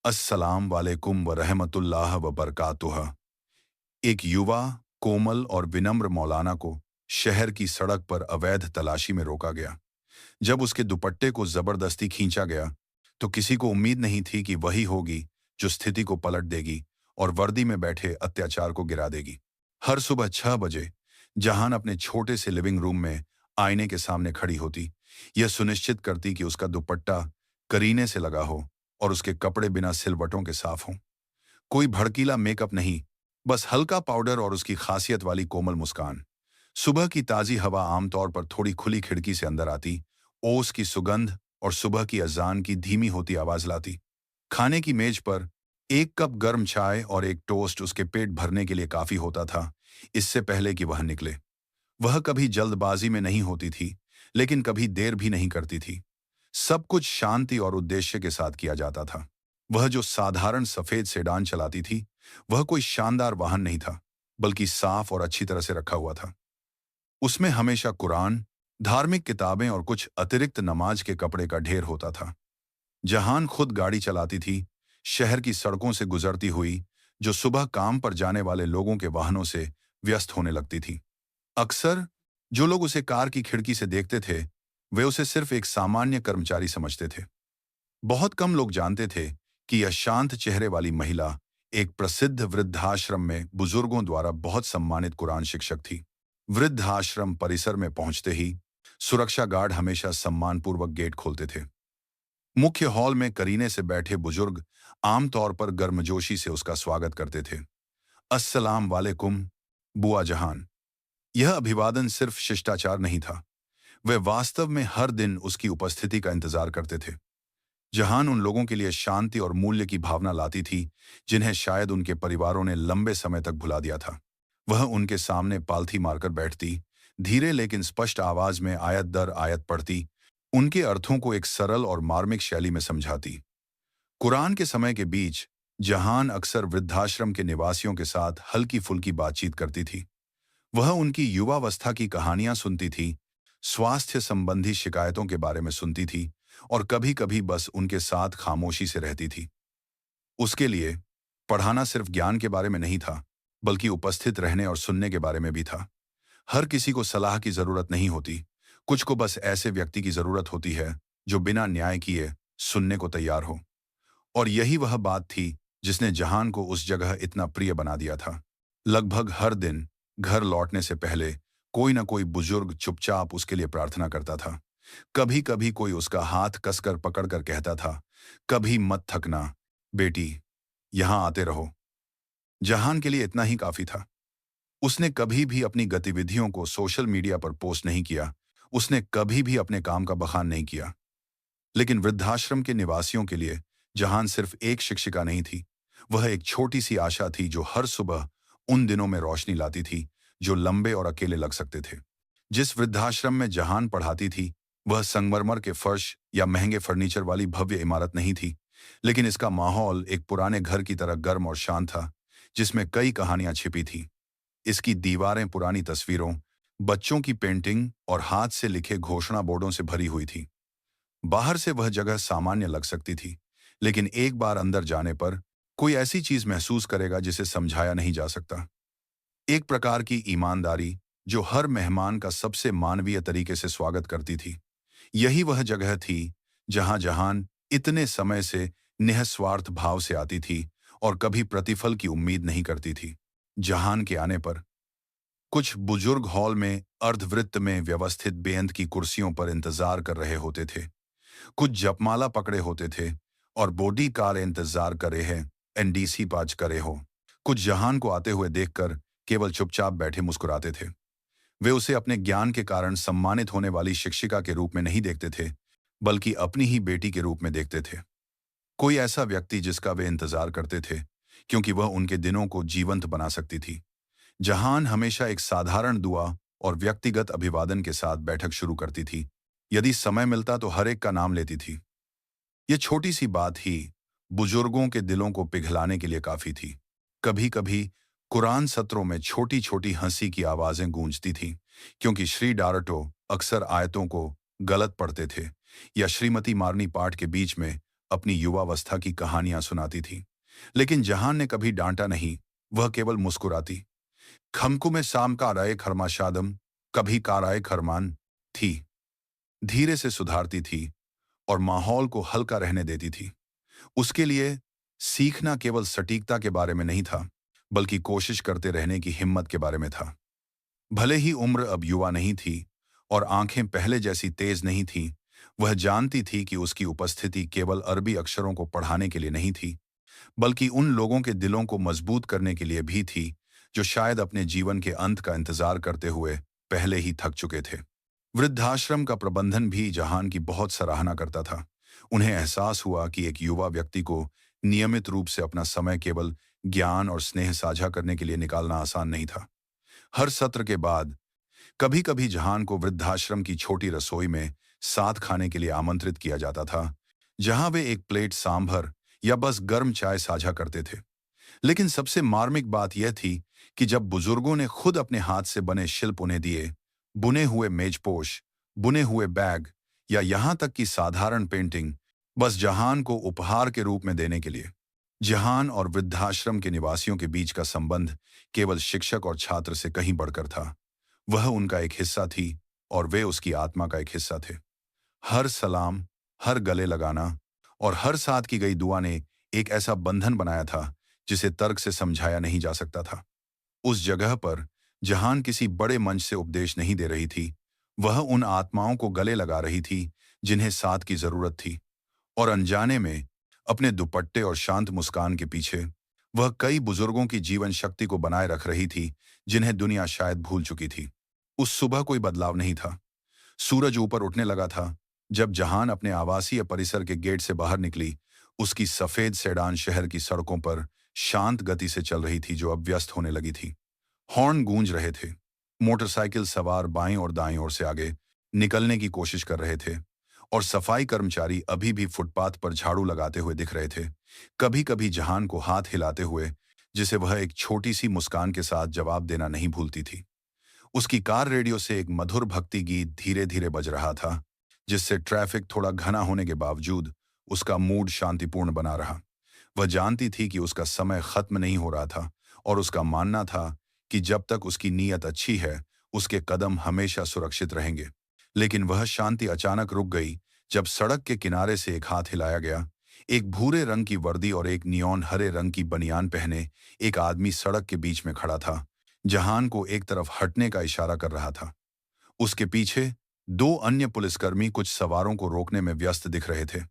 अस्सलाम वालेकुम व रहमतुल्लाह व बरकातुह। एक युवा, कोमल और विनम्र मौलाना को शहर की सड़क पर अवैध तलाशी में रोका गया। जब उसके दुपट्टे को जबरदस्ती खींचा गया, तो किसी को उम्मीद नहीं थी कि वही होगी जो स्थिति को पलट देगी और वर्दी में बैठे अत्याचार को गिरा देगी। हर सुबह 6 बजे जहान अपने छोटे से लिविंग रूम में आईने के सामने खड़ी होती, यह सुनिश्चित करती कि उसका दुपट्टा करीने से लगा हो और उसके कपड़े बिना सिलवटों के साफ हों। कोई भड़कीला मेकअप नहीं, बस हल्का पाउडर और उसकी खासियत वाली कोमल मुस्कान। सुबह की ताजी हवा आमतौर पर थोड़ी खुली खिड़की से अंदर आती, ओस की सुगंध और सुबह की अजान की धीमी होती आवाज लाती। खाने की मेज पर एक कप गर्म चाय और एक टोस्ट उसके पेट भरने के लिए काफी होता था, इससे पहले कि वह निकले। वह कभी जल्दबाजी में नहीं होती थी, लेकिन कभी देर भी नहीं करती थी। सब कुछ शांति और उद्देश्य के साथ किया जाता था। वह जो साधारण सफेद सेडान चलाती थी, वह कोई शानदार वाहन नहीं था, बल्कि साफ और अच्छी तरह से रखा हुआ था। उसमें हमेशा कुरान, धार्मिक किताबें और कुछ अतिरिक्त नमाज के कपड़े का ढेर होता था। जहान खुद गाड़ी चलाती थी, शहर की सड़कों से गुजरती हुई, जो सुबह काम पर जाने वाले लोगों के वाहनों से व्यस्त होने लगती थी। अक्सर जो लोग उसे कार की खिड़की से देखते थे, वे उसे सिर्फ एक सामान्य कर्मचारी समझते थे। बहुत कम लोग जानते थे कि यह शांत चेहरे वाली महिला एक प्रसिद्ध वृद्धाश्रम में बुजुर्गों द्वारा बहुत सम्मानित कुरान शिक्षक थी। वृद्धाश्रम परिसर में पहुंचते ही सुरक्षा गार्ड हमेशा सम्मानपूर्वक गेट खोलते थे। मुख्य हॉल में करीने से बैठे बुजुर्ग आमतौर पर गर्मजोशी से उसका स्वागत करते थे। अस्सलाम वालेकुम, बुआ जहान। यह अभिवादन सिर्फ शिष्टाचार नहीं था, वे वास्तव में हर दिन उसकी उपस्थिति का इंतजार करते थे। जहान उन लोगों के लिए शांति और मूल्य की भावना लाती थी, जिन्हें शायद उनके परिवारों ने लंबे समय तक भुला दिया था। वह उनके सामने पालथी मारकर बैठती, धीरे लेकिन स्पष्ट आवाज में आयत दर आयत पढ़ती, उनके अर्थों को एक सरल और मार्मिक शैली में समझाती। कुरान के समय के बीच जहान अक्सर वृद्धाश्रम के निवासियों के साथ हल्की फुल्की बातचीत करती थी। वह उनकी युवावस्था की कहानियां सुनती थी, स्वास्थ्य संबंधी शिकायतों के बारे में सुनती थी और कभी-कभी बस उनके साथ खामोशी से रहती थी। उसके लिए पढ़ाना सिर्फ ज्ञान के बारे में नहीं था, बल्कि उपस्थित रहने और सुनने के बारे में भी था। हर किसी को सलाह की जरूरत नहीं होती, कुछ को बस ऐसे व्यक्ति की जरूरत होती है जो बिना न्याय किए सुनने को तैयार हो। और यही वह बात थी जिसने जहान को उस जगह इतना प्रिय बना दिया था। लगभग हर दिन घर लौटने से पहले कोई न कोई बुजुर्ग चुपचाप उसके लिए प्रार्थना करता था। कभी कभी कोई उसका हाथ कसकर पकड़कर कहता था, कभी मत थकना बेटी, यहां आते रहो। जहान के लिए इतना ही काफी था। उसने कभी भी अपनी गतिविधियों को सोशल मीडिया पर पोस्ट नहीं किया, उसने कभी भी अपने काम का बखान नहीं किया। लेकिन वृद्धाश्रम के निवासियों के लिए जहान सिर्फ एक शिक्षिका नहीं थी, वह एक छोटी सी आशा थी जो हर सुबह उन दिनों में रोशनी लाती थी जो लंबे और अकेले लग सकते थे। जिस वृद्धाश्रम में जहान पढ़ाती थी, वह संगमरमर के फर्श या महंगे फर्नीचर वाली भव्य इमारत नहीं थी, लेकिन इसका माहौल एक पुराने घर की तरह गर्म और शांत था, जिसमें कई कहानियां छिपी थी। इसकी दीवारें पुरानी तस्वीरों, बच्चों की पेंटिंग और हाथ से लिखे घोषणा बोर्डों से भरी हुई थी। बाहर से वह जगह सामान्य लग सकती थी, लेकिन एक बार अंदर जाने पर कोई ऐसी चीज महसूस करेगा जिसे समझाया नहीं जा सकता। एक प्रकार की ईमानदारी जो हर मेहमान का सबसे मानवीय तरीके से स्वागत करती थी। यही वह जगह थी जहां जहान इतने समय से निःस्वार्थ भाव से आती थी और कभी प्रतिफल की उम्मीद नहीं करती थी। जहान के आने पर कुछ बुजुर्ग हॉल में अर्धवृत्त में व्यवस्थित बेंत की कुर्सियों पर इंतजार कर रहे होते थे। कुछ जपमाला पकड़े होते थे और बॉडी कार इंतजार करे हैं, एनडीसी पाज करे हो। कुछ जहान को आते हुए देखकर केवल चुपचाप बैठे मुस्कुराते थे। वे उसे अपने ज्ञान के कारण सम्मानित होने वाली शिक्षिका के रूप में नहीं देखते थे, बल्कि अपनी ही बेटी के रूप में देखते थे। कोई ऐसा व्यक्ति जिसका वे इंतजार करते थे, क्योंकि वह उनके दिनों को जीवंत बना सकती थी। जहान हमेशा एक साधारण दुआ और व्यक्तिगत अभिवादन के साथ बैठक शुरू करती थी। यदि समय मिलता तो हर एक का नाम लेती थी। यह छोटी सी बात ही बुजुर्गों के दिलों को पिघलाने के लिए काफी थी। कभी कभी कुरान सत्रों में छोटी छोटी हंसी की आवाजें गूंजती थीं, क्योंकि श्री डारटो अक्सर आयतों को गलत पढ़ते थे या श्रीमती मारनी पाठ के बीच में अपनी युवावस्था की कहानियां सुनाती थी। लेकिन जहान ने कभी डांटा नहीं, वह केवल मुस्कुराती। खमकू में शाम का राय खरमाशादम, कभी काराय खरमान थी, धीरे से सुधारती थी और माहौल को हल्का रहने देती थी। उसके लिए सीखना केवल सटीकता के बारे में नहीं था, बल्कि कोशिश करते रहने की हिम्मत के बारे में था। भले ही उम्र अब युवा नहीं थी और आंखें पहले जैसी तेज नहीं थीं, वह जानती थी कि उसकी उपस्थिति केवल अरबी अक्षरों को पढ़ाने के लिए नहीं थी, बल्कि उन लोगों के दिलों को मजबूत करने के लिए भी थी, जो शायद अपने जीवन के अंत का इंतजार करते हुए पहले ही थक चुके थे। वृद्धाश्रम का प्रबंधन भी जहान की बहुत सराहना करता था। उन्हें एहसास हुआ कि एक युवा व्यक्ति को नियमित रूप से अपना समय केवल ज्ञान और स्नेह साझा करने के लिए निकालना आसान नहीं था। हर सत्र के बाद कभी कभी जहान को वृद्धाश्रम की छोटी रसोई में साथ खाने के लिए आमंत्रित किया जाता था, जहां वे एक प्लेट सांभर या बस गर्म चाय साझा करते थे। लेकिन सबसे मार्मिक बात यह थी कि जब बुजुर्गों ने खुद अपने हाथ से बने शिल्प उन्हें दिए, बुने हुए मेजपोश, बुने हुए बैग या यहां तक कि साधारण पेंटिंग, बस जहान को उपहार के रूप में देने के लिए। जहान और वृद्धाश्रम के निवासियों के बीच का संबंध केवल शिक्षक और छात्र से कहीं बढ़कर था। वह उनका एक हिस्सा थी और वे उसकी आत्मा का एक हिस्सा थे। हर सलाम, हर गले लगाना और हर साथ की गई दुआ ने एक ऐसा बंधन बनाया था जिसे तर्क से समझाया नहीं जा सकता था। उस जगह पर जहान किसी बड़े मंच से उपदेश नहीं दे रही थी, वह उन आत्माओं को गले लगा रही थी जिन्हें साथ की जरूरत थी। और अनजाने में अपने दुपट्टे और शांत मुस्कान के पीछे वह कई बुजुर्गों की जीवन शक्ति को बनाए रख रही थी जिन्हें दुनिया शायद भूल चुकी थी। उस सुबह कोई बदलाव नहीं था। सूरज ऊपर उठने लगा था जब जहान अपने आवासीय परिसर के गेट से बाहर निकली। उसकी सफेद सेडान शहर की सड़कों पर शांत गति से चल रही थी, जो अब व्यस्त होने लगी थी। हॉर्न गूंज रहे थे। मोटरसाइकिल सवार बाईं और दाईं ओर से आगे निकलने की कोशिश कर रहे थे और सफाई कर्मचारी अभी भी फुटपाथ पर झाड़ू लगाते हुए दिख रहे थे, कभी कभी जहान को हाथ हिलाते हुए, जिसे वह एक छोटी सी मुस्कान के साथ जवाब देना नहीं भूलती थी। उसकी कार रेडियो से एक मधुर भक्ति गीत धीरे धीरे बज रहा था, जिससे ट्रैफिक थोड़ा घना होने के बावजूद उसका मूड शांतिपूर्ण बना रहा। वह जानती थी कि उसका समय खत्म नहीं हो रहा था और उसका मानना था कि जब तक उसकी नीयत अच्छी है, उसके कदम हमेशा सुरक्षित रहेंगे। लेकिन वह शांति अचानक रुक गई जब सड़क के किनारे से एक हाथ हिलाया गया। एक भूरे रंग की वर्दी और एक नियॉन हरे रंग की बनियान पहने एक आदमी सड़क के बीच में खड़ा था, जहान को एक तरफ हटने का इशारा कर रहा था। उसके पीछे दो अन्य पुलिसकर्मी कुछ सवारों को रोकने में व्यस्त दिख रहे थे।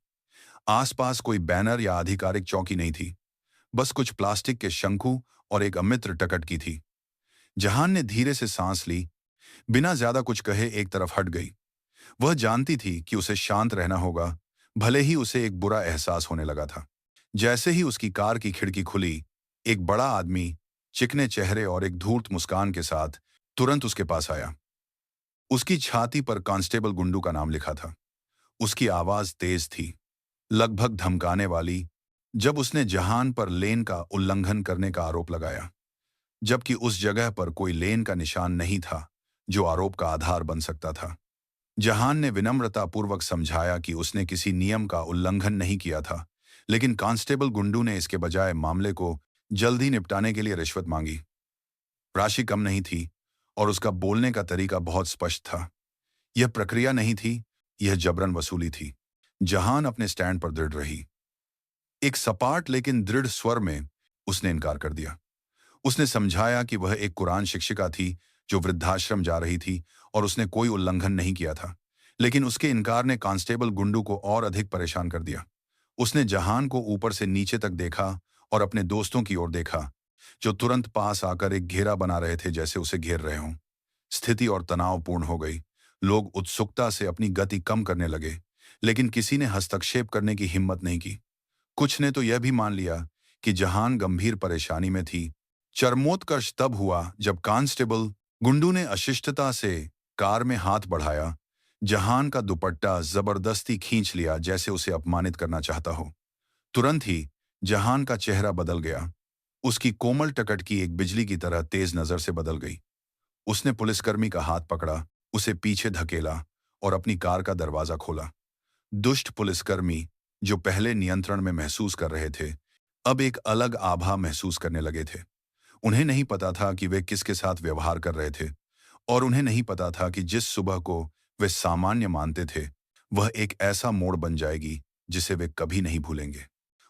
आसपास कोई बैनर या आधिकारिक चौकी नहीं थी, बस कुछ प्लास्टिक के शंकु और एक अमित्र टकट की थी। जहान ने धीरे से सांस ली, बिना ज्यादा कुछ कहे एक तरफ हट गई। वह जानती थी कि उसे शांत रहना होगा, भले ही उसे एक बुरा एहसास होने लगा था। जैसे ही उसकी कार की खिड़की खुली, एक बड़ा आदमी, चिकने चेहरे और एक धूर्त मुस्कान के साथ, तुरंत उसके पास आया। उसकी छाती पर कांस्टेबल गुंडू का नाम लिखा था। उसकी आवाज तेज थी, लगभग धमकाने वाली, जब उसने जहान पर लेन का उल्लंघन करने का आरोप लगाया, जबकि उस जगह पर कोई लेन का निशान नहीं था जो आरोप का आधार बन सकता था। जहान ने विनम्रतापूर्वक समझाया कि उसने किसी नियम का उल्लंघन नहीं किया था, लेकिन कांस्टेबल गुंडू ने इसके बजाय मामले को जल्दी निपटाने के लिए रिश्वत मांगी। राशि कम नहीं थी और उसका बोलने का तरीका बहुत स्पष्ट था। यह प्रक्रिया नहीं थी, यह जबरन वसूली थी। जहान अपने स्टैंड पर दृढ़ रही। एक सपाट लेकिन दृढ़ स्वर में उसने इनकार कर दिया। उसने समझाया कि वह एक कुरान शिक्षिका थी जो वृद्धाश्रम जा रही थी और उसने कोई उल्लंघन नहीं किया था। लेकिन उसके इनकार ने कांस्टेबल गुंडू को और अधिक परेशान कर दिया। उसने जहान को ऊपर से नीचे तक देखा और अपने दोस्तों की ओर देखा, जो तुरंत पास आकर एक घेरा बना रहे थे, जैसे उसे घेर रहे हों। स्थिति और तनावपूर्ण हो गई। लोग उत्सुकता से अपनी गति कम करने लगे, लेकिन किसी ने हस्तक्षेप करने की हिम्मत नहीं की। कुछ ने तो यह भी मान लिया कि जहान गंभीर परेशानी में थी। चरमोत्कर्ष तब हुआ जब कांस्टेबल गुंडू ने अशिष्टता से कार में हाथ बढ़ाया। जहान का दुपट्टा जबरदस्ती खींच लिया, जैसे उसे अपमानित करना चाहता हो। तुरंत ही जहान का चेहरा बदल गया। उसकी कोमल टकटकी एक बिजली की तरह तेज नजर से बदल गई। उसने पुलिसकर्मी का हाथ पकड़ा, उसे पीछे धकेला और अपनी कार का दरवाजा खोला। दुष्ट पुलिसकर्मी, जो पहले नियंत्रण में महसूस कर रहे थे, अब एक अलग आभा महसूस करने लगे थे। उन्हें नहीं पता था कि वे किसके साथ व्यवहार कर रहे थे, और उन्हें नहीं पता था कि जिस सुबह को वे सामान्य मानते थे, वह एक ऐसा मोड़ बन जाएगी जिसे वे कभी नहीं भूलेंगे।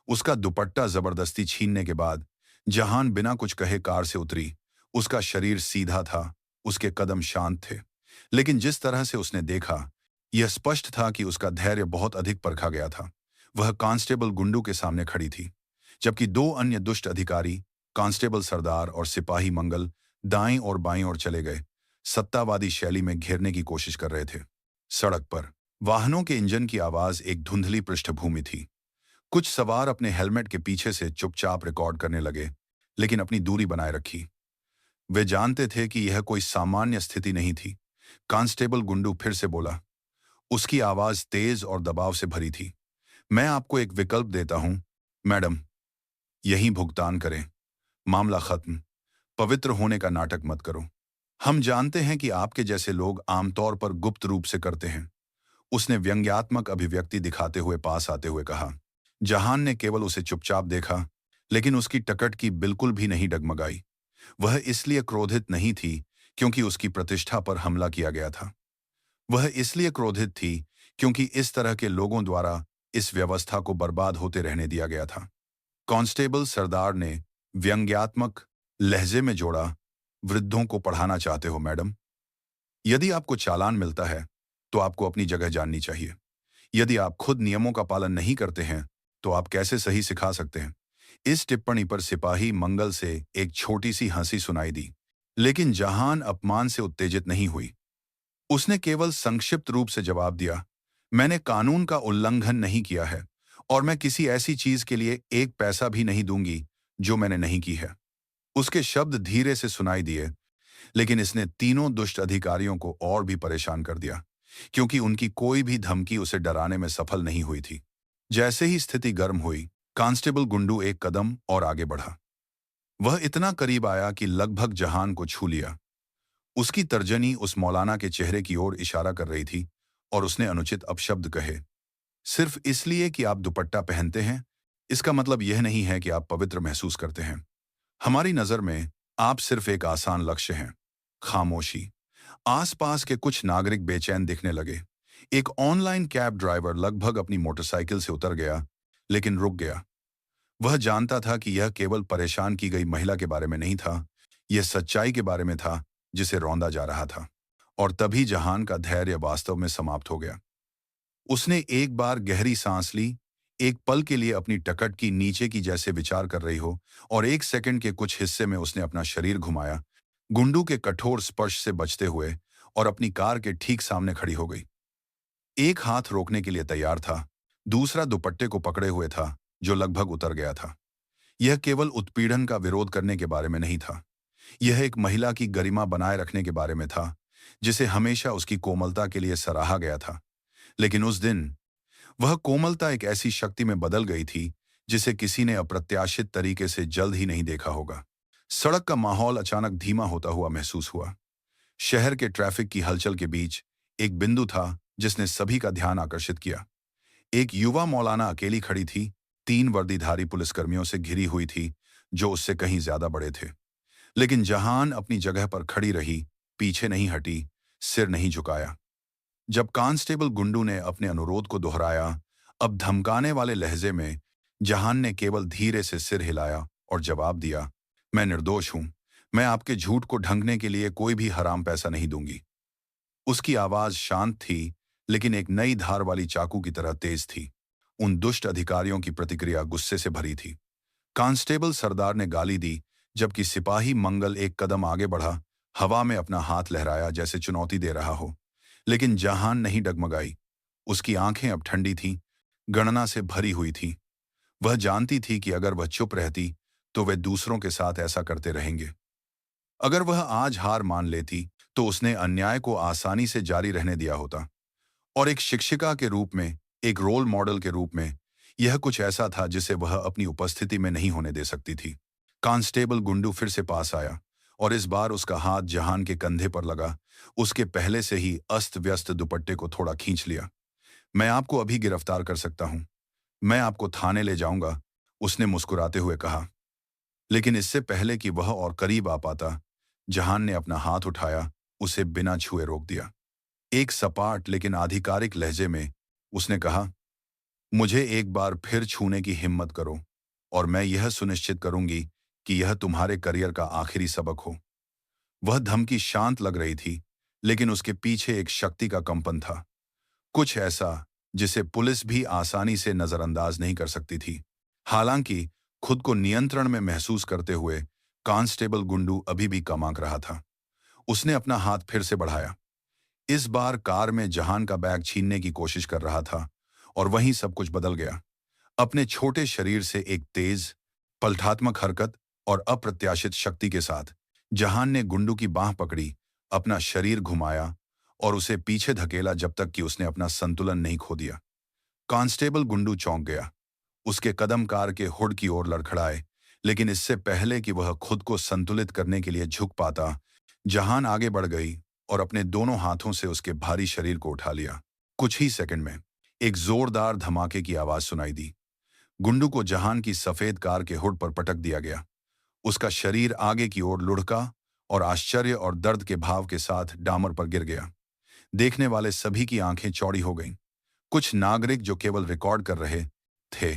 उसका दुपट्टा जबरदस्ती छीनने के बाद जहान बिना कुछ कहे कार से उतरी। उसका शरीर सीधा था, उसके कदम शांत थे, लेकिन जिस तरह से उसने देखा, यह स्पष्ट था कि उसका धैर्य बहुत अधिक परखा गया था। वह कांस्टेबल गुंडू के सामने खड़ी थी, जबकि दो अन्य दुष्ट अधिकारी, कांस्टेबल सरदार और सिपाही मंगल, दाईं और बाईं ओर चले गए, सत्तावादी शैली में घेरने की कोशिश कर रहे थे। सड़क पर वाहनों के इंजन की आवाज एक धुंधली पृष्ठभूमि थी। कुछ सवार अपने हेलमेट के पीछे से चुपचाप रिकॉर्ड करने लगे, लेकिन अपनी दूरी बनाए रखी। वे जानते थे कि यह कोई सामान्य स्थिति नहीं थी। कांस्टेबल गुंडू फिर से बोला। उसकी आवाज तेज और दबाव से भरी थी। मैं आपको एक विकल्प देता हूं, मैडम। यहीं भुगतान करें। मामला खत्म। पवित्र होने का नाटक मत करो। हम जानते हैं कि आपके जैसे लोग आमतौर पर गुप्त रूप से करते हैं। उसने व्यंग्यात्मक अभिव्यक्ति दिखाते हुए पास आते हुए कहा। जहान ने केवल उसे चुपचाप देखा, लेकिन उसकी टकट की बिल्कुल भी नहीं डगमगाई। वह इसलिए क्रोधित नहीं थी क्योंकि उसकी प्रतिष्ठा पर हमला किया गया था। वह इसलिए क्रोधित थी क्योंकि इस तरह के लोगों द्वारा इस व्यवस्था को बर्बाद होते रहने दिया गया था। कांस्टेबल सरदार ने व्यंग्यात्मक लहजे में जोड़ा, वृद्धों को पढ़ाना चाहते हो मैडम? यदि आपको चालान मिलता है तो आपको अपनी जगह जाननी चाहिए। यदि आप खुद नियमों का पालन नहीं करते हैं तो आप कैसे सही सिखा सकते हैं? इस टिप्पणी पर सिपाही मंगल से एक छोटी सी हंसी सुनाई दी, लेकिन जहान अपमान से उत्तेजित नहीं हुई। उसने केवल संक्षिप्त रूप से जवाब दिया, मैंने कानून का उल्लंघन नहीं किया है, और मैं किसी ऐसी चीज के लिए एक पैसा भी नहीं दूंगी जो मैंने नहीं की है। उसके शब्द धीरे से सुनाई दिए, लेकिन इसने तीनों दुष्ट अधिकारियों को और भी परेशान कर दिया, क्योंकि उनकी कोई भी धमकी उसे डराने में सफल नहीं हुई थी। जैसे ही स्थिति गर्म हुई, कांस्टेबल गुंडू एक कदम और आगे बढ़ा। वह इतना करीब आया कि लगभग जहान को छू लिया। उसकी तर्जनी उस मौलाना के चेहरे की ओर इशारा कर रही थी, और उसने अनुचित अपशब्द कहे। सिर्फ इसलिए कि आप दुपट्टा पहनते हैं, इसका मतलब यह नहीं है कि आप पवित्र महसूस करते हैं। हमारी नजर में आप सिर्फ एक आसान लक्ष्य हैं। खामोशी। आसपास के कुछ नागरिक बेचैन दिखने लगे। एक ऑनलाइन कैब ड्राइवर लगभग अपनी मोटरसाइकिल से उतर गया, लेकिन रुक गया। वह जानता था कि यह केवल परेशान की गई महिला के बारे में नहीं था, यह सच्चाई के बारे में था जिसे रौंदा जा रहा था। और तभी जहान का धैर्य वास्तव में समाप्त हो गया। उसने एक बार गहरी सांस ली, एक पल के लिए अपनी टकट की नीचे की जैसे विचार कर रही हो, और एक सेकंड के कुछ हिस्से में उसने अपना शरीर घुमाया, गुंडू के कठोर स्पर्श से बचते हुए, और अपनी कार के ठीक सामने खड़ी हो गई। एक हाथ रोकने के लिए तैयार था, दूसरा दुपट्टे को पकड़े हुए था, जो लगभग उतर गया था। यह केवल उत्पीड़न का विरोध करने के बारे में नहीं था। यह एक महिला की गरिमा बनाए रखने के बारे में था, जिसे हमेशा उसकी कोमलता के लिए सराहा गया था। लेकिन उस दिन वह कोमलता एक ऐसी शक्ति में बदल गई थी जिसे किसी ने अप्रत्याशित तरीके से जल्द ही नहीं देखा होगा। सड़क का माहौल अचानक धीमा होता हुआ महसूस हुआ। शहर के ट्रैफिक की हलचल के बीच एक बिंदु था जिसने सभी का ध्यान आकर्षित किया। एक युवा मौलाना अकेली खड़ी थी, तीन वर्दीधारी पुलिसकर्मियों से घिरी हुई थी, जो उससे कहीं ज्यादा बड़े थे। लेकिन जहान अपनी जगह पर खड़ी रही, पीछे नहीं हटी, सिर नहीं झुकाया। जब कांस्टेबल गुंडू ने अपने अनुरोध को दोहराया, अब धमकाने वाले लहजे में, जहान ने केवल धीरे से सिर हिलाया और जवाब दिया, मैं निर्दोष हूं। मैं आपके झूठ को ढंकने के लिए कोई भी हराम पैसा नहीं दूंगी। उसकी आवाज शांत थी, लेकिन एक नई धार वाली चाकू की तरह तेज थी। उन दुष्ट अधिकारियों की प्रतिक्रिया गुस्से से भरी थी। कांस्टेबल सरदार ने गाली दी, जबकि सिपाही मंगल एक कदम आगे बढ़ा, हवा में अपना हाथ लहराया जैसे चुनौती दे रहा हो। लेकिन जहान नहीं डगमगाई। उसकी आंखें अब ठंडी थीं, गणना से भरी हुई थीं। वह जानती थी कि अगर वह चुप रहती तो वे दूसरों के साथ ऐसा करते रहेंगे। अगर वह आज हार मान लेती तो उसने अन्याय को आसानी से जारी रहने दिया होता। और एक शिक्षिका के रूप में, एक रोल मॉडल के रूप में, यह कुछ ऐसा था जिसे वह अपनी उपस्थिति में नहीं होने दे सकती थी। कांस्टेबल गुंडू फिर से पास आया, और इस बार उसका हाथ जहान के कंधे पर लगा। उसके पहले से ही अस्त व्यस्त दुपट्टे को थोड़ा खींच लिया। मैं आपको अभी गिरफ्तार कर सकता हूं। मैं आपको थाने ले जाऊंगा, उसने मुस्कुराते हुए कहा। लेकिन इससे पहले कि वह और करीब आ पाता, जहान ने अपना हाथ उठाया, उसे बिना छुए रोक दिया। एक सपाट लेकिन आधिकारिक लहजे में उसने कहा, मुझे एक बार फिर छूने की हिम्मत करो और मैं यह सुनिश्चित करूंगी कि यह तुम्हारे करियर का आखिरी सबक हो। वह धमकी शांत लग रही थी, लेकिन उसके पीछे एक शक्ति का कंपन था, कुछ ऐसा जिसे पुलिस भी आसानी से नजरअंदाज नहीं कर सकती थी। हालांकि खुद को नियंत्रण में महसूस करते हुए कांस्टेबल गुंडू अभी भी कम आंक रहा था। उसने अपना हाथ फिर से बढ़ाया। इस बार कार में जहान का बैग छीनने की कोशिश कर रहा था और वहीं सब कुछ बदल गया। अपने छोटे शरीर से एक तेज, पलटात्मक हरकत और अप्रत्याशित शक्ति के साथ जहान ने गुंडू की बांह पकड़ी, अपना शरीर घुमाया और उसे पीछे धकेला जब तक कि उसने अपना संतुलन नहीं खो दिया। कांस्टेबल गुंडू चौंक गया। उसके कदम कार के हुड की ओर लड़खड़ाए, लेकिन इससे पहले कि वह खुद को संतुलित करने के लिए झुक पाता, जहान आगे बढ़ गई और अपने दोनों हाथों से उसके भारी शरीर को उठा लिया। कुछ ही सेकंड में एक जोरदार धमाके की आवाज सुनाई दी। गुंडू को जहान की सफेद कार के हुड पर पटक दिया गया। उसका शरीर आगे की ओर लुढ़का और आश्चर्य और दर्द के भाव के साथ डामर पर गिर गया। देखने वाले सभी की आंखें चौड़ी हो गईं। कुछ नागरिक जो केवल रिकॉर्ड कर रहे थे,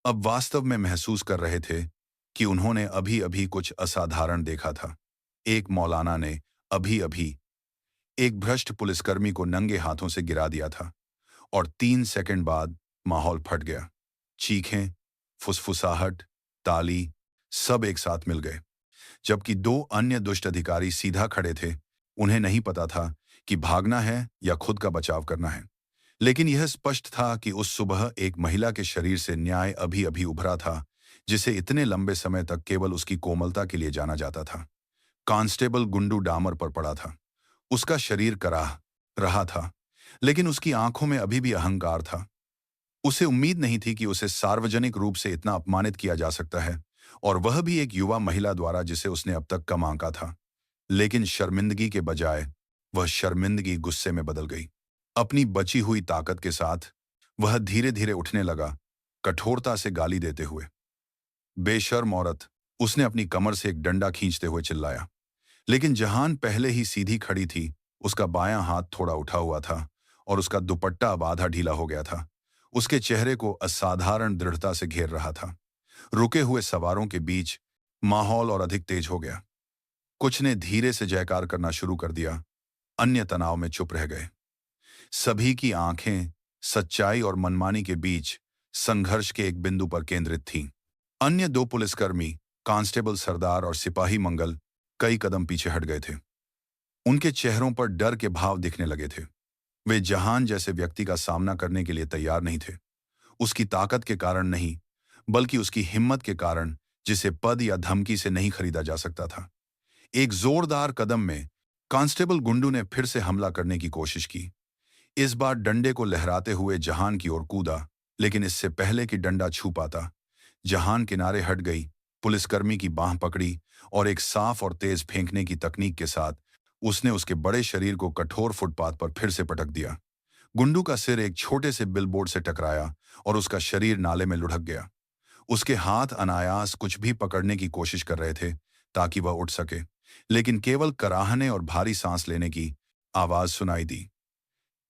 अब वास्तव में महसूस कर रहे थे कि उन्होंने अभी अभी कुछ असाधारण देखा था। एक मौलाना ने अभी अभी एक भ्रष्ट पुलिसकर्मी को नंगे हाथों से गिरा दिया था और 3 सेकंड बाद माहौल फट गया। चीखें, फुसफुसाहट, ताली, सब एक साथ मिल गए। जबकि दो अन्य दुष्ट अधिकारी सीधा खड़े थे। उन्हें नहीं पता था कि भागना है या खुद का बचाव करना है, लेकिन यह स्पष्ट था कि उस सुबह एक महिला के शरीर से न्याय अभी अभी उभरा था, जिसे इतने लंबे समय तक केवल उसकी कोमलता के लिए जाना जाता था। कांस्टेबल गुंडू डामर पर पड़ा था। उसका शरीर कराह रहा था, लेकिन उसकी आंखों में अभी भी अहंकार था। उसे उम्मीद नहीं थी कि उसे सार्वजनिक रूप से इतना अपमानित किया जा सकता है, और वह भी एक युवा महिला द्वारा जिसे उसने अब तक कम आंका था। लेकिन शर्मिंदगी के बजाय वह शर्मिंदगी गुस्से में बदल गई। अपनी बची हुई ताकत के साथ वह धीरे धीरे उठने लगा, कठोरता से गाली देते हुए। बेशर्म औरत, उसने अपनी कमर से एक डंडा खींचते हुए चिल्लाया। लेकिन जहान पहले ही सीधी खड़ी थी। उसका बायां हाथ थोड़ा उठा हुआ था और उसका दुपट्टा अब आधा ढीला हो गया था। उसके चेहरे को असाधारण दृढ़ता से घेर रहा था। रुके हुए सवारों के बीच माहौल और अधिक तेज हो गया। कुछ ने धीरे से जयकार करना शुरू कर दिया, अन्य तनाव में चुप रह गए। सभी की आंखें सच्चाई और मनमानी के बीच संघर्ष के एक बिंदु पर केंद्रित थीं। अन्य दो पुलिसकर्मी, कांस्टेबल सरदार और सिपाही मंगल, कई कदम पीछे हट गए थे। उनके चेहरों पर डर के भाव दिखने लगे थे। वे जहान जैसे व्यक्ति का सामना करने के लिए तैयार नहीं थे। उसकी ताकत के कारण नहीं, बल्कि उसकी हिम्मत के कारण, जिसे पद या धमकी से नहीं खरीदा जा सकता था। एक जोरदार कदम में कांस्टेबल गुंडू ने फिर से हमला करने की कोशिश की। इस बार डंडे को लहराते हुए जहान की ओर कूदा, लेकिन इससे पहले कि डंडा छू पाता, जहान किनारे हट गई, पुलिसकर्मी की बांह पकड़ी और एक साफ और तेज फेंकने की तकनीक के साथ उसने उसके बड़े शरीर को कठोर फुटपाथ पर फिर से पटक दिया। गुंडू का सिर एक छोटे से बिलबोर्ड से टकराया और उसका शरीर नाले में लुढ़क गया। उसके हाथ अनायास कुछ भी पकड़ने की कोशिश कर रहे थे ताकि वह उठ सके, लेकिन केवल कराहने और भारी सांस लेने की आवाज सुनाई दी।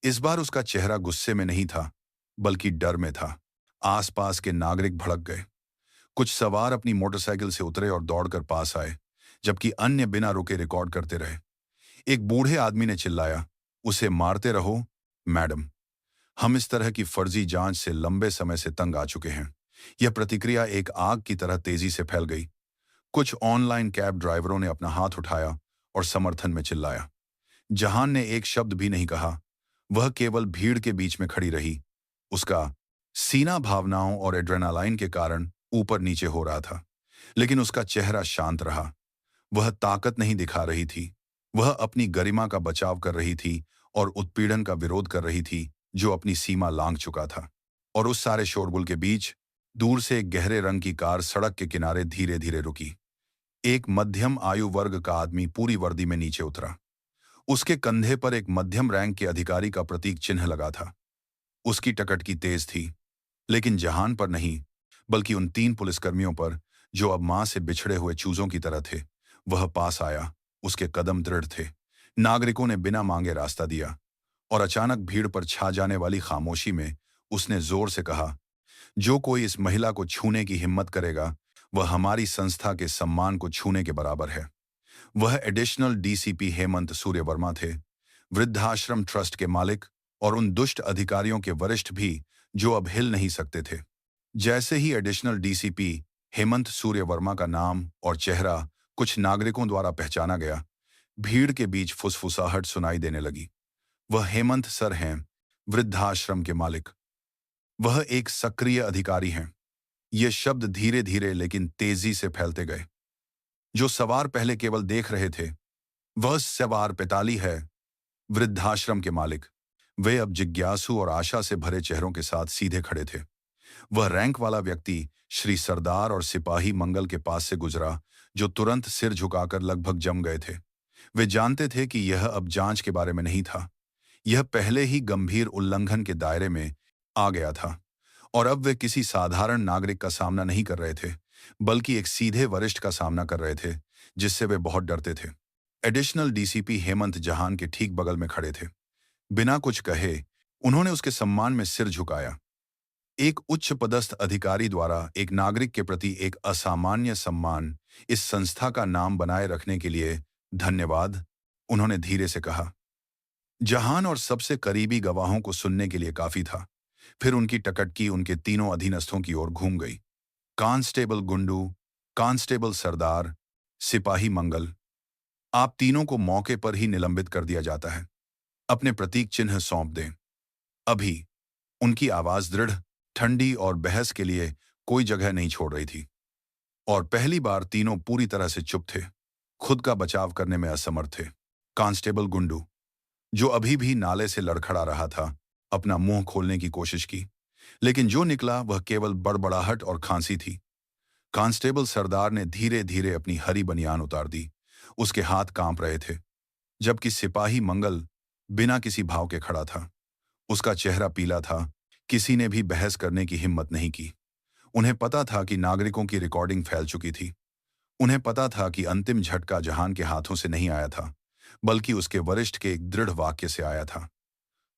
इस बार उसका चेहरा गुस्से में नहीं था, बल्कि डर में था। आसपास के नागरिक भड़क गए। कुछ सवार अपनी मोटरसाइकिल से उतरे और दौड़कर पास आए, जबकि अन्य बिना रुके रिकॉर्ड करते रहे। एक बूढ़े आदमी ने चिल्लाया, उसे मारते रहो, मैडम। हम इस तरह की फर्जी जांच से लंबे समय से तंग आ चुके हैं। यह प्रतिक्रिया एक आग की तरह तेजी से फैल गई। कुछ ऑनलाइन कैब ड्राइवरों ने अपना हाथ उठाया और समर्थन में चिल्लाया। जहान ने एक शब्द भी नहीं कहा। वह केवल भीड़ के बीच में खड़ी रही। उसका सीना भावनाओं और एड्रेनालाइन के कारण ऊपर नीचे हो रहा था, लेकिन उसका चेहरा शांत रहा। वह ताकत नहीं दिखा रही थी। वह अपनी गरिमा का बचाव कर रही थी और उत्पीड़न का विरोध कर रही थी जो अपनी सीमा लांघ चुका था। और उस सारे शोरगुल के बीच दूर से एक गहरे रंग की कार सड़क के किनारे धीरे धीरे रुकी। एक मध्यम आयु वर्ग का आदमी पूरी वर्दी में नीचे उतरा। उसके कंधे पर एक मध्यम रैंक के अधिकारी का प्रतीक चिन्ह लगा था। उसकी टकटकी तेज थी। लेकिन जहान पर नहीं, बल्कि उन 3 पुलिसकर्मियों पर जो अब मां से बिछड़े हुए चूजों की तरह थे। वह पास आया। उसके कदम दृढ़ थे। नागरिकों ने बिना मांगे रास्ता दिया और अचानक भीड़ पर छा जाने वाली खामोशी में उसने जोर से कहा, जो कोई इस महिला को छूने की हिम्मत करेगा, वह हमारी संस्था के सम्मान को छूने के बराबर है। वह एडिशनल डीसीपी हेमंत सूर्यवर्मा थे, वृद्धाश्रम ट्रस्ट के मालिक और उन दुष्ट अधिकारियों के वरिष्ठ भी जो अब हिल नहीं सकते थे। जैसे ही एडिशनल डीसीपी हेमंत सूर्यवर्मा का नाम और चेहरा कुछ नागरिकों द्वारा पहचाना गया, भीड़ के बीच फुसफुसाहट सुनाई देने लगी। वह हेमंत सर हैं, वृद्धाश्रम के मालिक। वह एक सक्रिय अधिकारी हैं। ये शब्द धीरे धीरे लेकिन तेजी से फैलते गए। जो सवार पहले केवल देख रहे थे, वह सवार पैताली है, वृद्धाश्रम के मालिक। वे अब जिज्ञासु और आशा से भरे चेहरों के साथ सीधे खड़े थे। वह रैंक वाला व्यक्ति श्री सरदार और सिपाही मंगल के पास से गुजरा, जो तुरंत सिर झुकाकर लगभग जम गए थे। वे जानते थे कि यह अब जांच के बारे में नहीं था। यह पहले ही गंभीर उल्लंघन के दायरे में आ गया था और अब वे किसी साधारण नागरिक का सामना नहीं कर रहे थे, बल्कि एक सीधे वरिष्ठ का सामना कर रहे थे, जिससे वे बहुत डरते थे। एडिशनल डीसीपी हेमंत जहान के ठीक बगल में खड़े थे। बिना कुछ कहे उन्होंने उसके सम्मान में सिर झुकाया। एक उच्च पदस्थ अधिकारी द्वारा एक नागरिक के प्रति एक असामान्य सम्मान, इस संस्था का नाम बनाए रखने के लिए धन्यवाद, उन्होंने धीरे से कहा। जहान और सबसे करीबी गवाहों को सुनने के लिए काफी था। फिर उनकी टकटकी उनके तीनों अधीनस्थों की ओर घूम गई। कांस्टेबल गुंडू, कांस्टेबल सरदार, सिपाही मंगल, आप तीनों को मौके पर ही निलंबित कर दिया जाता है। अपने प्रतीक चिन्ह सौंप दें अभी। उनकी आवाज दृढ़, ठंडी और बहस के लिए कोई जगह नहीं छोड़ रही थी। और पहली बार तीनों पूरी तरह से चुप थे, खुद का बचाव करने में असमर्थ थे। कांस्टेबल गुंडू, जो अभी भी नाले से लड़खड़ा रहा था, अपना मुंह खोलने की कोशिश की, लेकिन जो निकला वह केवल बड़बड़ाहट और खांसी थी। कांस्टेबल सरदार ने धीरे धीरे अपनी हरी बनियान उतार दी। उसके हाथ कांप रहे थे। जबकि सिपाही मंगल बिना किसी भाव के खड़ा था। उसका चेहरा पीला था। किसी ने भी बहस करने की हिम्मत नहीं की। उन्हें पता था कि नागरिकों की रिकॉर्डिंग फैल चुकी थी। उन्हें पता था कि अंतिम झटका जहान के हाथों से नहीं आया था, बल्कि उसके वरिष्ठ के एक दृढ़ वाक्य से आया था।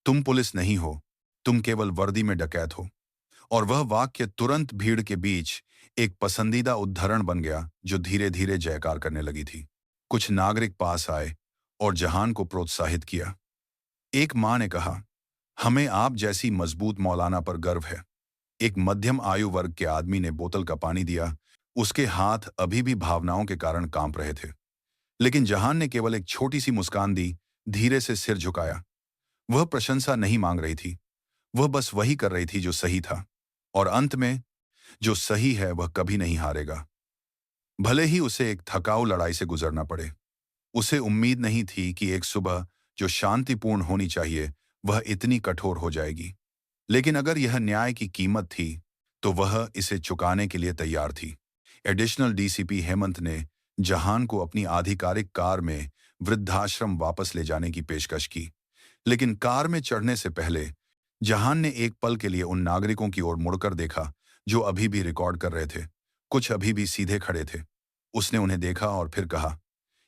तुम पुलिस नहीं हो, तुम केवल वर्दी में डकैत हो। और वह वाक्य तुरंत भीड़ के बीच एक पसंदीदा उद्धरण बन गया, जो धीरे धीरे जयकार करने लगी थी। कुछ नागरिक पास आए और जहान को प्रोत्साहित किया। एक मां ने कहा, हमें आप जैसी मजबूत मौलाना पर गर्व है। एक मध्यम आयु वर्ग के आदमी ने बोतल का पानी दिया। उसके हाथ अभी भी भावनाओं के कारण कांप रहे थे, लेकिन जहान ने केवल एक छोटी सी मुस्कान दी, धीरे से सिर झुकाया। वह प्रशंसा नहीं मांग रही थी, वह बस वही कर रही थी जो सही था। और अंत में, जो सही है वह कभी नहीं हारेगा, भले ही उसे एक थकाऊ लड़ाई से गुजरना पड़े। उसे उम्मीद नहीं थी कि एक सुबह जो शांतिपूर्ण होनी चाहिए, वह इतनी कठोर हो जाएगी। लेकिन अगर यह न्याय की कीमत थी, तो वह इसे चुकाने के लिए तैयार थी। एडिशनल डीसीपी हेमंत ने जहान को अपनी आधिकारिक कार में वृद्धाश्रम वापस ले जाने की पेशकश की, लेकिन कार में चढ़ने से पहले जहान ने एक पल के लिए उन नागरिकों की ओर मुड़कर देखा जो अभी भी रिकॉर्ड कर रहे थे। कुछ अभी भी सीधे खड़े थे। उसने उन्हें देखा और फिर कहा,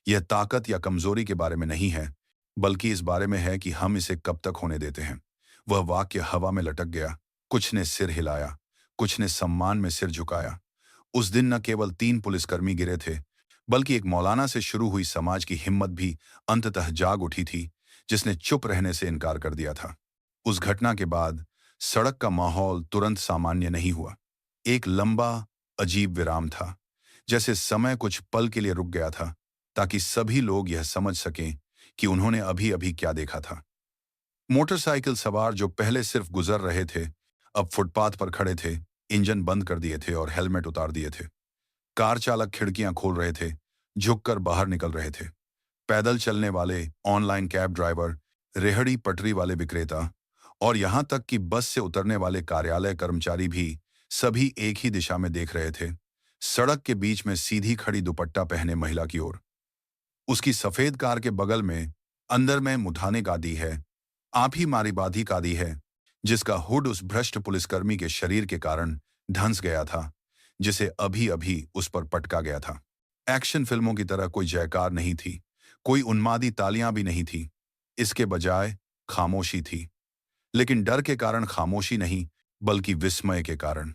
यह ताकत या कमजोरी के बारे में नहीं है, बल्कि इस बारे में है कि हम इसे कब तक होने देते हैं। वह वाक्य हवा में लटक गया। कुछ ने सिर हिलाया, कुछ ने सम्मान में सिर झुकाया। उस दिन न केवल 3 पुलिसकर्मी गिरे थे, बल्कि एक मौलाना से शुरू हुई समाज की हिम्मत भी अंततः जाग उठी थी, जिसने चुप रहने से इनकार कर दिया था। उस घटना के बाद सड़क का माहौल तुरंत सामान्य नहीं हुआ। एक लंबा, अजीब विराम था, जैसे समय कुछ पल के लिए रुक गया था, ताकि सभी लोग यह समझ सकें कि उन्होंने अभी अभी क्या देखा था। मोटरसाइकिल सवार जो पहले सिर्फ गुजर रहे थे, अब फुटपाथ पर खड़े थे, इंजन बंद कर दिए थे और हेलमेट उतार दिए थे। कार चालक खिड़कियां खोल रहे थे, झुककर बाहर निकल रहे थे। पैदल चलने वाले, ऑनलाइन कैब ड्राइवर, रेहड़ी पटरी वाले विक्रेता और यहां तक कि बस से उतरने वाले कार्यालय कर्मचारी भी सभी एक ही दिशा में देख रहे थे, सड़क के बीच में सीधी खड़ी दुपट्टा पहने महिला की ओर। उसकी सफेद कार के बगल में, अंदर में मुठाने गादी है, आप ही मारी बाधी गादी है, जिसका हुड उस भ्रष्ट पुलिसकर्मी के शरीर के कारण ढंस गया था, जिसे अभी अभी उस पर पटका गया था। एक्शन फिल्मों की तरह कोई जयकार नहीं थी, कोई उन्मादी तालियां भी नहीं थी। इसके बजाय खामोशी थी, लेकिन डर के कारण खामोशी नहीं, बल्कि विस्मय के कारण।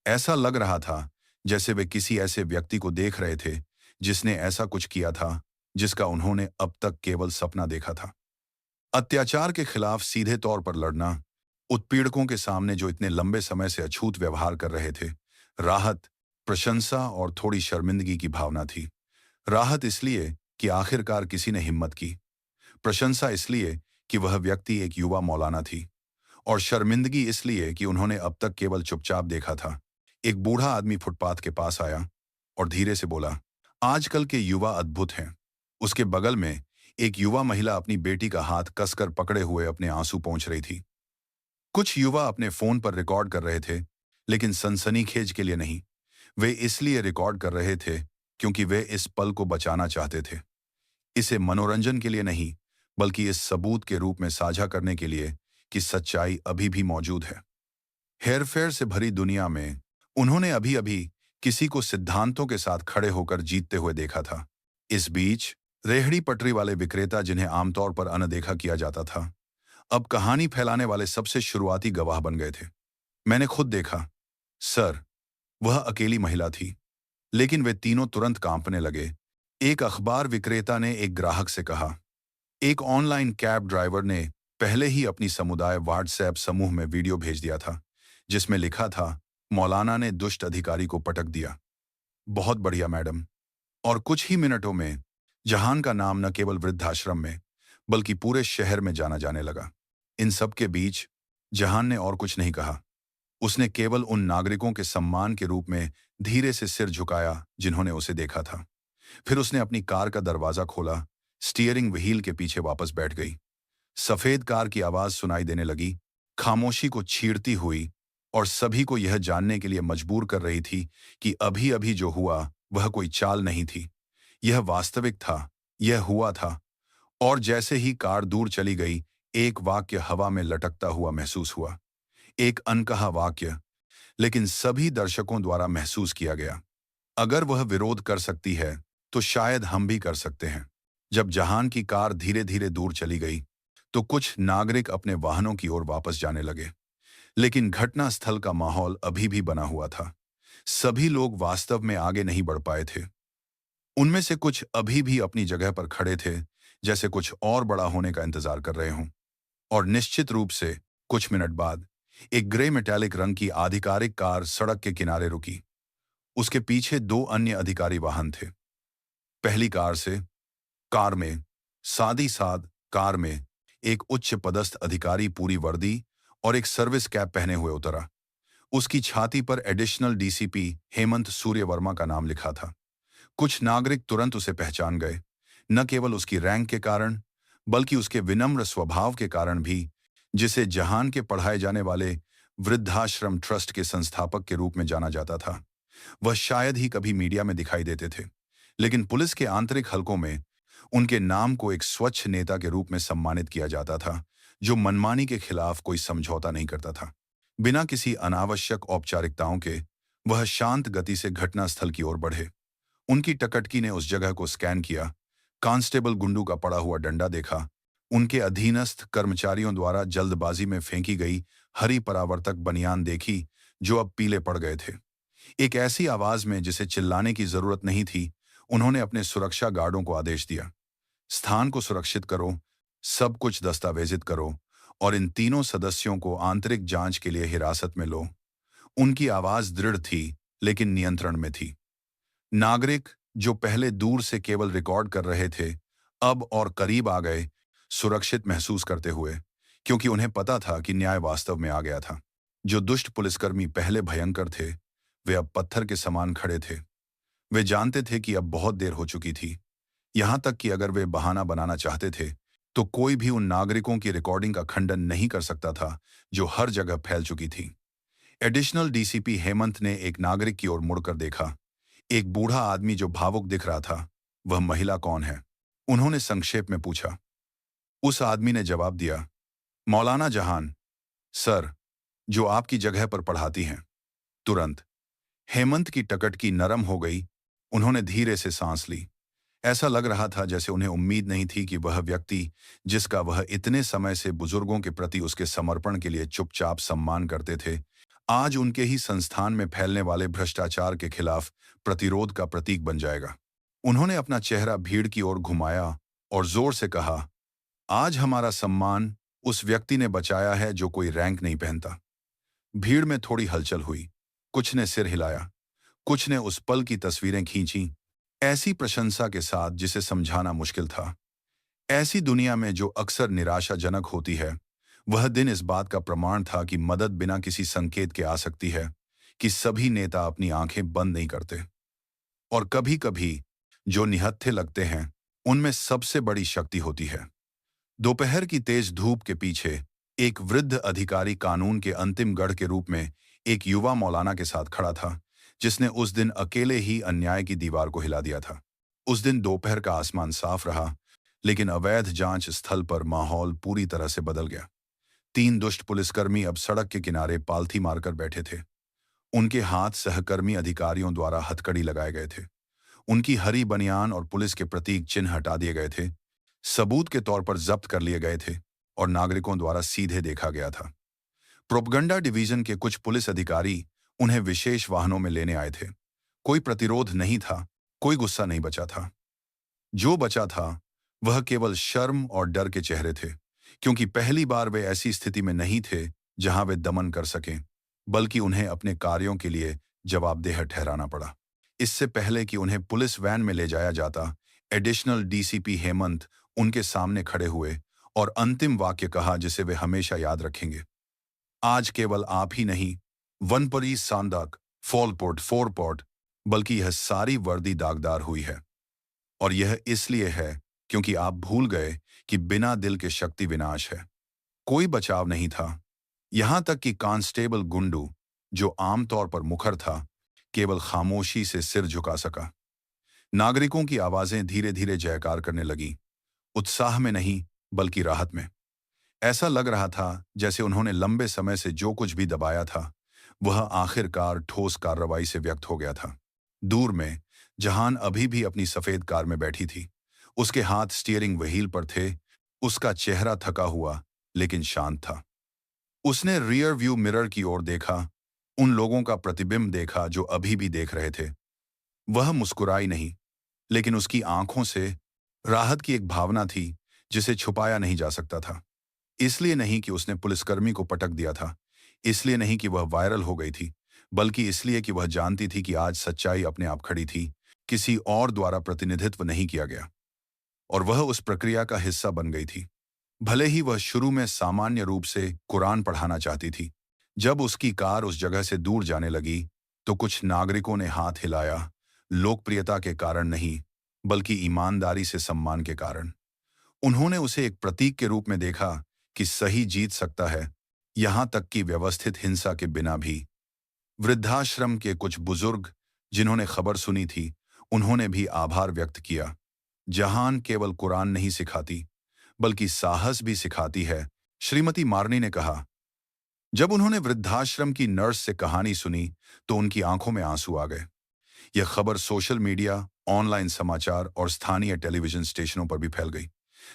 ऐसा लग रहा था जैसे वे किसी ऐसे व्यक्ति को देख रहे थे जिसने ऐसा कुछ किया था जिसका उन्होंने अब तक केवल सपना देखा था। अत्याचार के खिलाफ सीधे तौर पर लड़ना, उत्पीड़कों के सामने जो इतने लंबे समय से अछूत व्यवहार कर रहे थे। राहत, प्रशंसा और थोड़ी शर्मिंदगी की भावना थी। राहत इसलिए कि आखिरकार किसी ने हिम्मत की, प्रशंसा इसलिए कि वह व्यक्ति एक युवा मौलाना थी, और शर्मिंदगी इसलिए कि उन्होंने अब तक केवल चुपचाप देखा था। एक बूढ़ा आदमी फुटपाथ के पास आया और धीरे से बोला, आजकल के युवा अद्भुत हैं। उसके बगल में एक युवा महिला अपनी बेटी का हाथ कसकर पकड़े हुए अपने आंसू पोंछ रही थी। कुछ युवा अपने फोन पर रिकॉर्ड कर रहे थे, लेकिन सनसनीखेज के लिए नहीं। वे इसलिए रिकॉर्ड कर रहे थे क्योंकि वे इस पल को बचाना चाहते थे। इसे मनोरंजन के लिए नहीं, बल्कि इस सबूत के रूप में साझा करने के लिए कि सच्चाई अभी भी मौजूद है। हेरफेर से भरी दुनिया में उन्होंने अभी अभी किसी को सिद्धांतों के साथ खड़े होकर जीतते हुए देखा था। इस बीच रेहड़ी पटरी वाले विक्रेता, जिन्हें आमतौर पर अनदेखा किया जाता था, अब कहानी फैलाने वाले सबसे शुरुआती गवाह बन गए थे। मैंने खुद देखा, सर। वह अकेली महिला थी, लेकिन वे तीनों तुरंत कांपने लगे। एक अखबार विक्रेता ने एक ग्राहक से कहा, एक ऑनलाइन कैब ड्राइवर ने पहले ही अपनी समुदाय व्हाट्सएप समूह में वीडियो भेज दिया था, जिसमें लिखा था, मौलाना ने दुष्ट अधिकारी को पटक दिया। बहुत बढ़िया मैडम। और कुछ ही मिनटों में जहान का नाम न केवल वृद्धाश्रम में, बल्कि पूरे शहर में जाना जाने लगा। इन सब के बीच जहान ने और कुछ नहीं कहा। उसने केवल उन नागरिकों के सम्मान के रूप में धीरे से सिर झुकाया जिन्होंने उसे देखा था। फिर उसने अपनी कार का दरवाजा खोला, स्टीयरिंग व्हील के पीछे वापस बैठ गई। सफेद कार की आवाज सुनाई देने लगी, खामोशी को छीड़ती हुई, और सभी को यह जानने के लिए मजबूर कर रही थी कि अभी अभी जो हुआ वह कोई चाल नहीं थी। यह वास्तविक था, यह हुआ था। और जैसे ही कार दूर चली गई, एक वाक्य हवा में लटकता हुआ महसूस हुआ। एक अनकहा वाक्य, लेकिन सभी दर्शकों द्वारा महसूस किया गया। अगर वह विरोध कर सकती है, तो शायद हम भी कर सकते हैं। जब जहान की कार धीरे धीरे दूर चली गई, तो कुछ नागरिक अपने वाहनों की ओर वापस जाने लगे। लेकिन घटनास्थल का माहौल अभी भी बना हुआ था। सभी लोग वास्तव में आगे नहीं बढ़ पाए थे। उनमें से कुछ अभी भी अपनी जगह पर खड़े थे, जैसे कुछ और बड़ा होने का इंतजार कर रहे हों। और निश्चित रूप से कुछ मिनट बाद एक ग्रे मेटालिक रंग की आधिकारिक कार सड़क के किनारे रुकी। उसके पीछे दो अन्य अधिकारी वाहन थे। पहली कार में सादी साद कार में एक उच्च पदस्थ अधिकारी पूरी वर्दी और एक सर्विस कैप पहने हुए उतरा। उसकी छाती पर एडिशनल डीसीपी हेमंत सूर्यवर्मा का नाम लिखा था। कुछ नागरिक तुरंत उसे पहचान गए, न केवल उसकी रैंक के कारण, बल्कि उसके विनम्र स्वभाव के कारण भी, जिसे जहान के पढ़ाए जाने वाले वृद्धाश्रम ट्रस्ट के संस्थापक के रूप में जाना जाता था। वह शायद ही कभी मीडिया में दिखाई देते थे, लेकिन पुलिस के आंतरिक हलकों में उनके नाम को एक स्वच्छ नेता के रूप में सम्मानित किया जाता था, जो मनमानी के खिलाफ कोई समझौता नहीं करता था। बिना किसी अनावश्यक औपचारिकताओं के वह शांत गति से घटनास्थल की ओर बढ़े। उनकी टकटकी ने उस जगह को स्कैन किया, कांस्टेबल गुंडू का पड़ा हुआ डंडा देखा, उनके अधीनस्थ कर्मचारियों द्वारा जल्दबाजी में फेंकी गई हरी परावर्तक बनियान देखी, जो अब पीले पड़ गए थे। एक ऐसी आवाज में जिसे चिल्लाने की जरूरत नहीं थी, उन्होंने अपने सुरक्षा गार्डों को आदेश दिया, स्थान को सुरक्षित करो, सब कुछ दस्तावेजित करो, और इन तीनों सदस्यों को आंतरिक जांच के लिए हिरासत में लो। उनकी आवाज दृढ़ थी, लेकिन नियंत्रण में थी। नागरिक, जो पहले दूर से केवल रिकॉर्ड कर रहे थे, अब और करीब आ गए, सुरक्षित महसूस करते हुए, क्योंकि उन्हें पता था कि न्याय वास्तव में आ गया था। जो दुष्ट पुलिसकर्मी पहले भयंकर थे, वे अब पत्थर के समान खड़े थे। वे जानते थे कि अब बहुत देर हो चुकी थी, यहां तक कि अगर वे बहाना बनाना चाहते थे, तो कोई भी उन नागरिकों की रिकॉर्डिंग का खंडन नहीं कर सकता था, जो हर जगह फैल चुकी थी। एडिशनल डीसीपी हेमंत ने एक नागरिक की ओर मुड़कर देखा, एक बूढ़ा आदमी जो भावुक दिख रहा था। वह महिला कौन है? उन्होंने संक्षेप में पूछा। उस आदमी ने जवाब दिया, मौलाना जहान। सर, जो आपकी जगह पर पढ़ाती हैं। तुरंत हेमंत की टकटकी नरम हो गई। उन्होंने धीरे से सांस ली। ऐसा लग रहा था जैसे उन्हें उम्मीद नहीं थी कि वह व्यक्ति, जिसका वह इतने समय से बुजुर्गों के प्रति उसके समर्पण के लिए चुपचाप सम्मान करते थे, आज उनके ही संस्थान में फैलने वाले भ्रष्टाचार के खिलाफ प्रतिरोध का प्रतीक बन जाएगा। उन्होंने अपना चेहरा भीड़ की ओर घुमाया और जोर से कहा, आज हमारा सम्मान उस व्यक्ति ने बचाया है जो कोई रैंक नहीं पहनता। भीड़ में थोड़ी हलचल हुई। कुछ ने सिर हिलाया, कुछ ने उस पल की तस्वीरें खींची, ऐसी प्रशंसा के साथ जिसे समझाना मुश्किल था। ऐसी दुनिया में जो अक्सर निराशाजनक होती है, वह दिन इस बात का प्रमाण था कि मदद बिना किसी संकेत के आ सकती है, कि सभी नेता अपनी आंखें बंद नहीं करते। और कभी-कभी जो निहत्थे लगते हैं, उनमें सबसे बड़ी शक्ति होती है। दोपहर की तेज धूप के पीछे एक वृद्ध अधिकारी कानून के अंतिम गढ़ के रूप में एक युवा मौलाना के साथ खड़ा था, जिसने उस दिन अकेले ही अन्याय की दीवार को हिला दिया था। उस दिन दोपहर का आसमान साफ रहा, लेकिन अवैध जांच स्थल पर माहौल पूरी तरह से बदल गया। 3 दुष्ट पुलिसकर्मी अब सड़क के किनारे पालथी मारकर बैठे थे। उनके हाथ सहकर्मी अधिकारियों द्वारा हथकड़ी लगाए गए थे। उनकी हरी बनियान और पुलिस के प्रतीक चिन्ह हटा दिए गए थे, सबूत के तौर पर जब्त कर लिए गए थे और नागरिकों द्वारा सीधे देखा गया था। प्रोपगंडा डिवीजन के कुछ पुलिस अधिकारी उन्हें विशेष वाहनों में लेने आए थे। कोई प्रतिरोध नहीं था, कोई गुस्सा नहीं बचा था। जो बचा था वह केवल शर्म और डर के चेहरे थे, क्योंकि पहली बार वे ऐसी स्थिति में नहीं थे जहां वे दमन कर सकें, बल्कि उन्हें अपने कार्यों के लिए जवाबदेह ठहराना पड़ा। इससे पहले कि उन्हें पुलिस वैन में ले जाया जाता, एडिशनल डीसीपी हेमंत उनके सामने खड़े हुए और अंतिम वाक्य कहा जिसे वे हमेशा याद रखेंगे। आज केवल आप ही नहीं, वनपरी, सांडक, फॉलपोर्ट, फोरपोर्ट, बल्कि यह सारी वर्दी दागदार हुई है। और यह इसलिए है क्योंकि आप भूल गए कि बिना दिल के शक्ति विनाश है। कोई बचाव नहीं था। यहां तक कि कांस्टेबल गुंडू, जो आमतौर पर मुखर था, केवल खामोशी से सिर झुका सका। नागरिकों की आवाजें धीरे धीरे जयकार करने लगी, उत्साह में नहीं बल्कि राहत में। ऐसा लग रहा था जैसे उन्होंने लंबे समय से जो कुछ भी दबाया था, वह आखिरकार ठोस कार्रवाई से व्यक्त हो गया था। दूर में जहान अभी भी अपनी सफेद कार में बैठी थी। उसके हाथ स्टीयरिंग व्हील पर थे। उसका चेहरा थका हुआ लेकिन शांत था। उसने रियर व्यू मिरर की ओर देखा, उन लोगों का प्रतिबिंब देखा जो अभी भी देख रहे थे। वह मुस्कुराई नहीं, लेकिन उसकी आंखों से राहत की एक भावना थी जिसे छुपाया नहीं जा सकता था। इसलिए नहीं कि उसने पुलिसकर्मी को पटक दिया था, इसलिए नहीं कि वह वायरल हो गई थी, बल्कि इसलिए कि वह जानती थी कि आज सच्चाई अपने आप खड़ी थी, किसी और द्वारा प्रतिनिधित्व नहीं किया गया। और वह उस प्रक्रिया का हिस्सा बन गई थी। भले ही वह शुरू में सामान्य रूप से कुरान पढ़ाना चाहती थी। जब उसकी कार उस जगह से दूर जाने लगी, तो कुछ नागरिकों ने हाथ हिलाया, लोकप्रियता के कारण नहीं, बल्कि ईमानदारी से सम्मान के कारण। उन्होंने उसे एक प्रतीक के रूप में देखा कि सही जीत सकता है, यहां तक कि व्यवस्थित हिंसा के बिना भी। वृद्धाश्रम के कुछ बुजुर्ग जिन्होंने खबर सुनी थी, उन्होंने भी आभार व्यक्त किया। जहान केवल कुरान नहीं सिखाती, बल्कि साहस भी सिखाती है, श्रीमती मार्नी ने कहा। जब उन्होंने वृद्धाश्रम की नर्स से कहानी सुनी, तो उनकी आंखों में आंसू आ गए। यह खबर सोशल मीडिया, ऑनलाइन समाचार और स्थानीय टेलीविजन स्टेशनों पर भी फैल गई।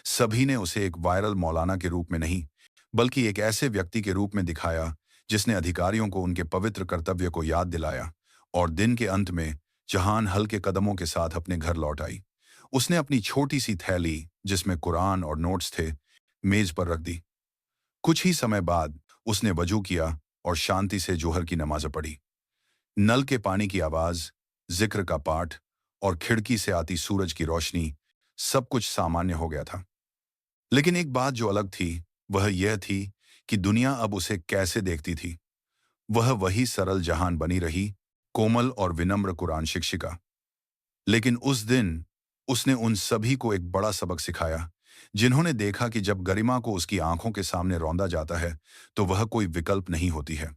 सभी ने उसे एक वायरल मौलाना के रूप में नहीं, बल्कि एक ऐसे व्यक्ति के रूप में दिखाया जिसने अधिकारियों को उनके पवित्र कर्तव्य को याद दिलाया। और दिन के अंत में जहान हल्के कदमों के साथ अपने घर लौट आई। उसने अपनी छोटी सी थैली, जिसमें कुरान और नोट्स थे, मेज पर रख दी। कुछ ही समय बाद उसने वजू किया और शांति से जोहर की नमाज पढ़ी। नल के पानी की आवाज, जिक्र का पाठ और खिड़की से आती सूरज की रोशनी, सब कुछ सामान्य हो गया था। लेकिन एक बात जो अलग थी, वह यह थी कि दुनिया अब उसे कैसे देखती थी। वह वही सरल जहान बनी रही, कोमल और विनम्र कुरान शिक्षिका। लेकिन उस दिन उसने उन सभी को एक बड़ा सबक सिखाया, जिन्होंने देखा कि जब गरिमा को उसकी आंखों के सामने रौंदा जाता है, तो वह कोई विकल्प नहीं होती है,